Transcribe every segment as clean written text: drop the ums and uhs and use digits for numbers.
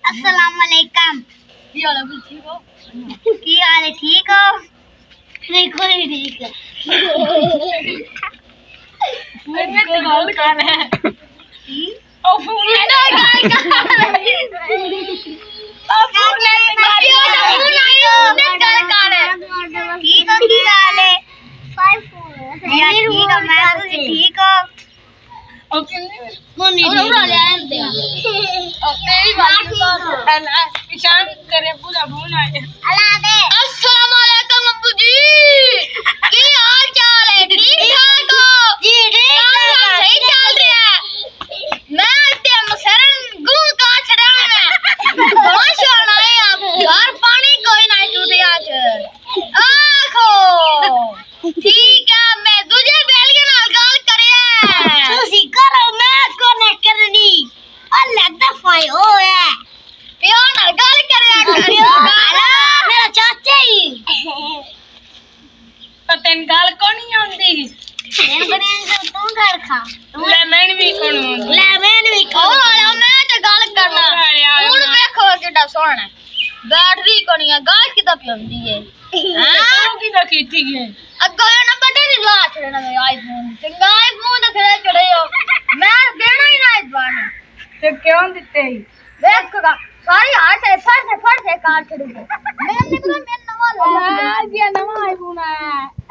अस्सलाम वालेकुम। की हाल है? ठीक हो? की हाल है? ठीक हो? नहीं कोई ठीक है। मैं तो गाल कर रहा है। ओ फोन में ना गाल कर रहा है। ओ फोन में गाल कर रहा है। ठीक हो? की हाल है? यार ठीक है, मैं तो ठीक हो। ओके कौन नहीं ठीक है? मेरी बात है ईशान करे पूरा फोन आ गया। अल्लाह दे। अस्सलाम वालेकुम अब्बू जी, की हाल चाल है? ठीक ठाक हो? जी ठीक है, सही चल रहा है। मैं इतने मसरन गुण का छड़ा है बहुत शान आए आप यार, पानी कोई ना टूटे आज आखो। ठीक है, मैं तुझे बेल के नाल गाल करिए तुसी करो, मैं को न करनी। अल्लाह दफाई होए पियो नाल गाल करिया करियो गाला मेरा चाचा ही। तो तेन गाल कोनी आंदी? तेन बने तू गाल खा ले, मैंने भी कोनी आंदी। ले मैंने भी खा वाला मैं तो गाल करना। हुन देखो कितना सोहना बैटरी कोनी है, गाल किदा पिंदी है। हां किदा कीती है अगो ना बटन ला छड़ना मेरा आईफोन चंगा आईफोन तो खड़े चढ़े हो, मैं देना ही ना आईफोन ते क्यों दिते ही देख का सारी हाथ से फट से कार छड़ी मैंने तो मैं नवा ला दिया, नवा आईफोन है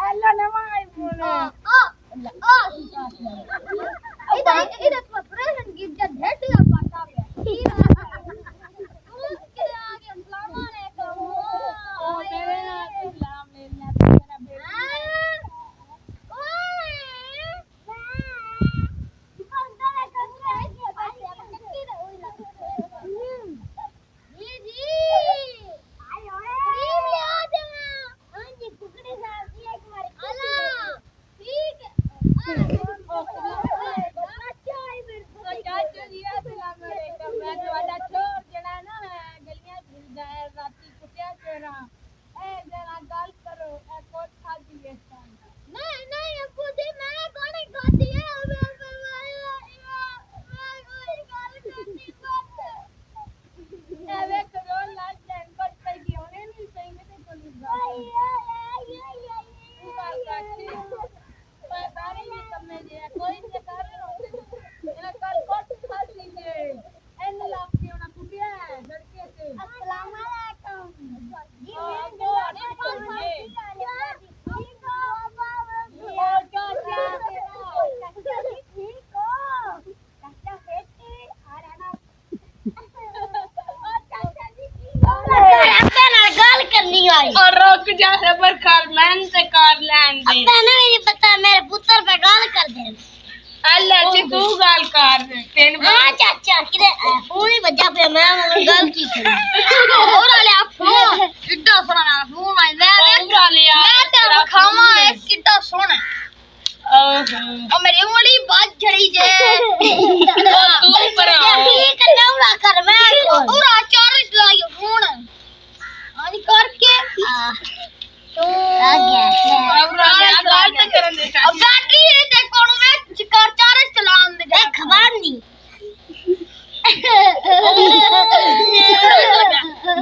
एला नवा आईफोन है। इधर इधर तो प्रेजेंट गिफ्ट जब भेट दिया पाटा पे उसके आगे अस्सलाम वालेकुम ओ मेरे सलाम लेना तेरा बेटा और रोक जा सबर कर मैन से कार लैन दे। अब मैंने नहीं पता मेरे पुत्र पे गाल कर दे। अल्लाह जी तू गाल कर तेन हां चाचा किरे फोन ही बजा पे मैं गाल की करी और ले आप फोन किड्डा सोना फोन है मैं तेरा खावा है किड्डा सोना और मेरी उंगली बात झड़ी जे तू पर ठीक है नवरा कर मैं पूरा 40 लायो फोन आज करके तो आ गया अब गाल तो करन दे अब बैटरी है ते कोन में कार चार्ज चलान दे एक खबर दी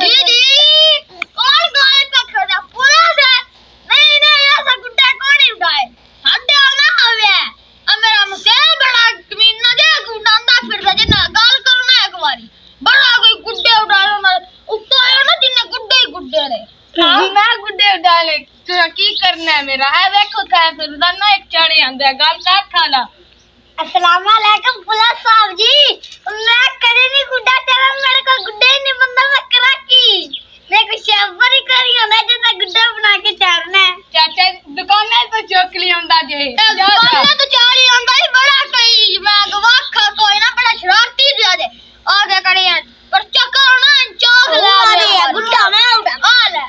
दीदी कौन गाल पे खड़ा पूरा से नहीं ऐसा गुड्डा कौन ही उठाए हड्डे ना आवे अब मेरा मुझे बड़ा कमीना दे गुंडांदा फिरदा जे ना गाल करना एक बारी बड़ा कोई गुड्डे उठायो ना उठायो ना जिन्ने गुड्डे ही गुड्डे रे मैं गुड्डे डाले तो की करना है मेरा है देखो था फिर ना एक चढ़े आंदा गाल का खाला। अस्सलाम वालेकुम पुलिस साहब जी, मैं करे नहीं गुड्डा तेरा मेरे को गुड्डे ही नहीं बंदा मैं करा की मैं कुछ शबर ही करी ना जैसा गुड्डा बना के चारना है। चाचा दुकान में तो चोकली आंदा जे दुकान में तो चाली आंदा ही बड़ा कोई मैं गवाखा कोई ना बड़ा शरारती दिया जे आगे करे पर चक्कर ना चौक ला दे गुड्डा मैं उठा आ ले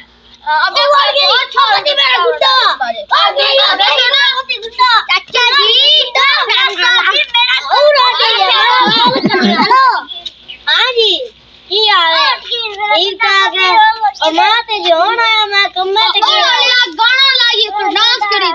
अबे वो छोड़ दे मेरा गुड्डा आगे ना होती गुड्डा चाचा जी मेरा पूरा दिया हेलो हां जी की हाल है? ठीक ठाक है और मैं ते जो ना मैं कम्मे ते गाना लाइए तो डांस करी